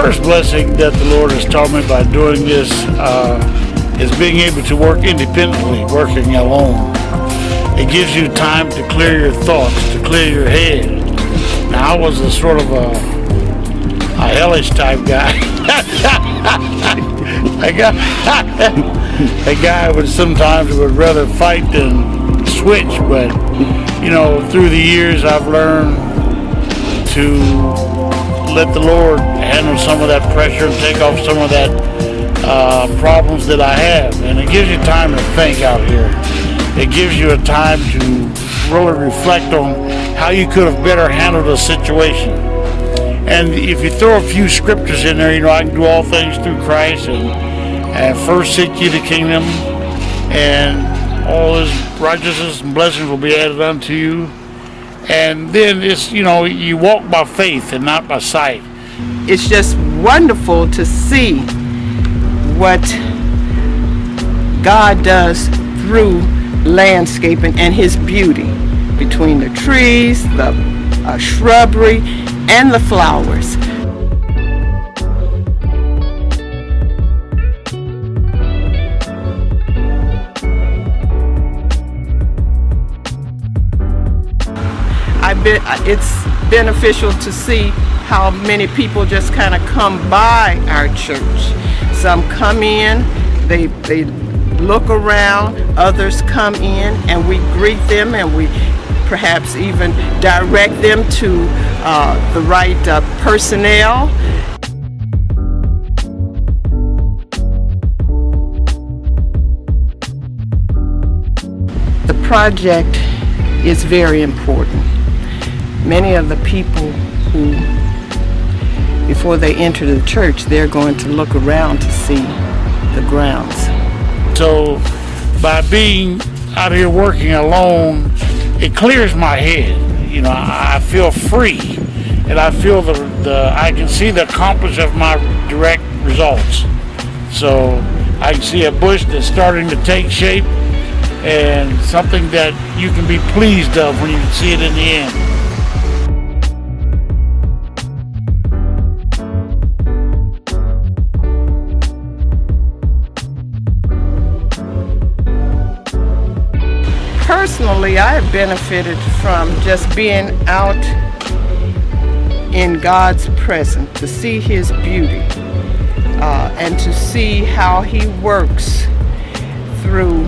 first blessing that the Lord has taught me by doing this is being able to work independently, working alone. It gives you time to clear your thoughts, to clear your head. Now, I was a sort of a hellish type guy. A guy would sometimes would rather fight than switch, but you know, through the years I've learned to let the Lord handle some of that pressure and take off some of that problems that I have. And it gives you time to think out here. It gives you a time to really reflect on how you could have better handled a situation. And if you throw a few scriptures in there, you know, I can do all things through Christ, and first seek ye the kingdom, and all his righteousness and blessings will be added unto you. And then it's, you know, you walk by faith and not by sight. It's just wonderful to see what God does through landscaping and his beauty between the trees, the shrubbery, and the flowers. It's beneficial to see how many people just kind of come by our church. Some come in, they look around, others come in, and we greet them, and we perhaps even direct them to the right personnel. The project is very important. Many of the people who, before they enter the church, they're going to look around to see the grounds. So by being out here working alone, it clears my head. You know, I feel free, and I feel I can see the accomplishment of my direct results. So I can see a bush that's starting to take shape, and something that you can be pleased of when you see it in the end. Personally, I have benefited from just being out in God's presence, to see his beauty, and to see how he works through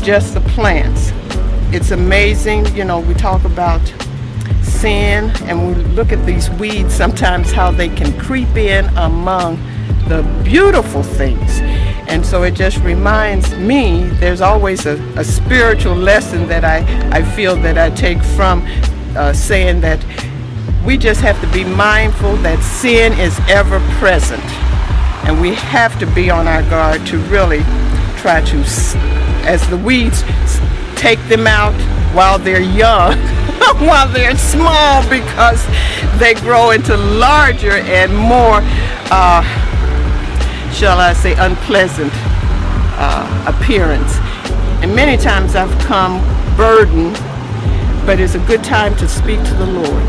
just the plants. It's amazing, you know, we talk about sin, and we look at these weeds sometimes, how they can creep in among the beautiful things. And so it just reminds me, there's always a spiritual lesson that I feel that I take from saying that we just have to be mindful that sin is ever present. And we have to be on our guard to really try to, as the weeds, take them out while they're young, while they're small, because they grow into larger and more shall I say, unpleasant appearance. And many times I've come burdened, but it's a good time to speak to the Lord.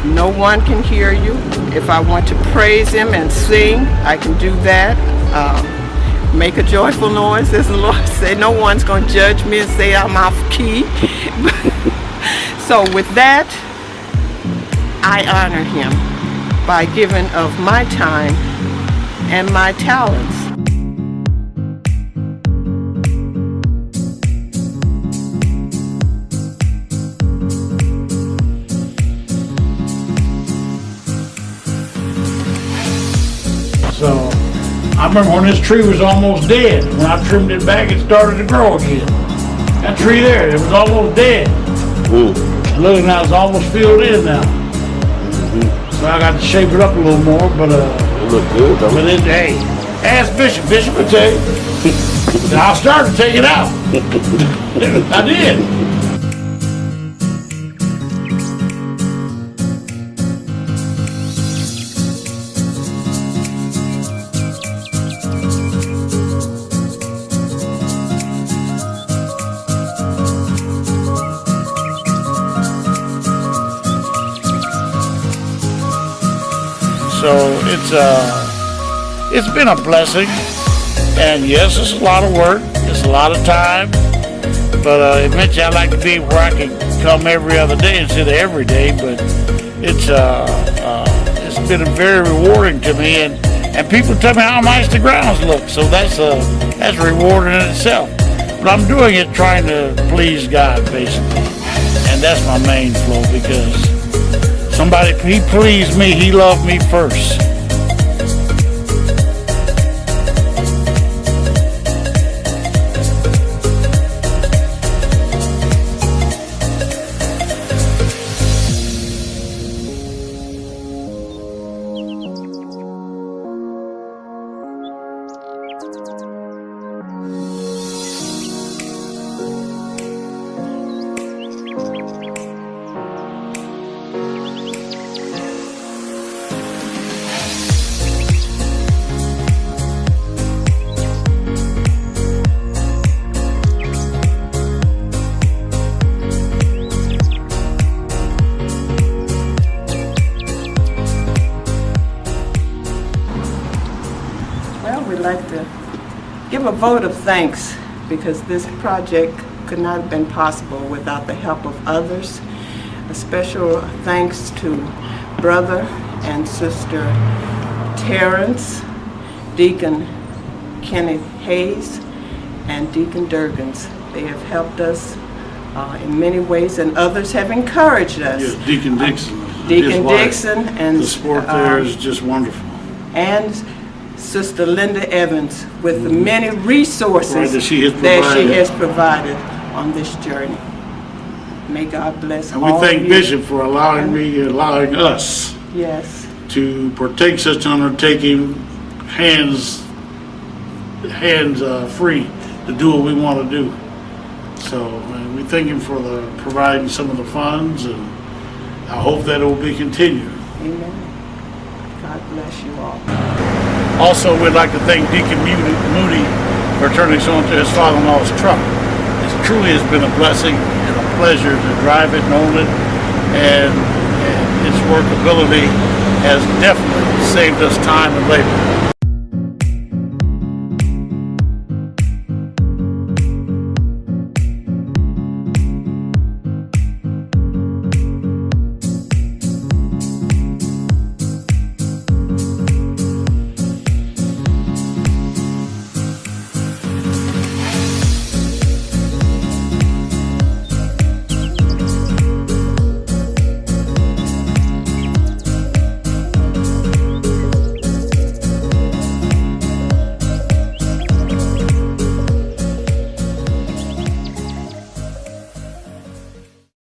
No one can hear you. If I want to praise him and sing, I can do that. Make a joyful noise, as the Lord said. No one's going to judge me and say I'm off key. So with that, I honor him by giving of my time and my talents. So I remember when this tree was almost dead. When I trimmed it back, it started to grow again. That tree there, it was almost dead. And look, now it's almost filled in now. So I got to shape it up a little more, but it looked good, though. But then, hey, ask Bishop. Bishop will tell you. I'll start to take it out. I did. So it's been a blessing. And yes, it's a lot of work. It's a lot of time. But eventually I'd like to be where I can come every other day instead of every day. But it's been very rewarding to me. And people tell me how nice the grounds look. So that's rewarding in itself. But I'm doing it trying to please God, basically. And that's my main flow, because He pleased me. He loved me first. We'd like to give a vote of thanks, because this project could not have been possible without the help of others. A special thanks to Brother and Sister Terrence, Deacon Kenneth Hayes, and Deacon Durgans. They have helped us in many ways, and others have encouraged us. Yes, Deacon Dixon. Deacon Dixon and the support there is just wonderful. And Sister Linda Evans, with the many resources that she has provided on this journey. May God bless all of you. And we thank Bishop for allowing us yes, to partake such an undertaking, hands free to do what we want to do. So we thank him for providing some of the funds, and I hope that it will be continued. Amen. God bless you all. Also, we'd like to thank Deacon Moody for turning us on to his father-in-law's truck. It truly has been a blessing and a pleasure to drive it and own it, and its workability has definitely saved us time and labor.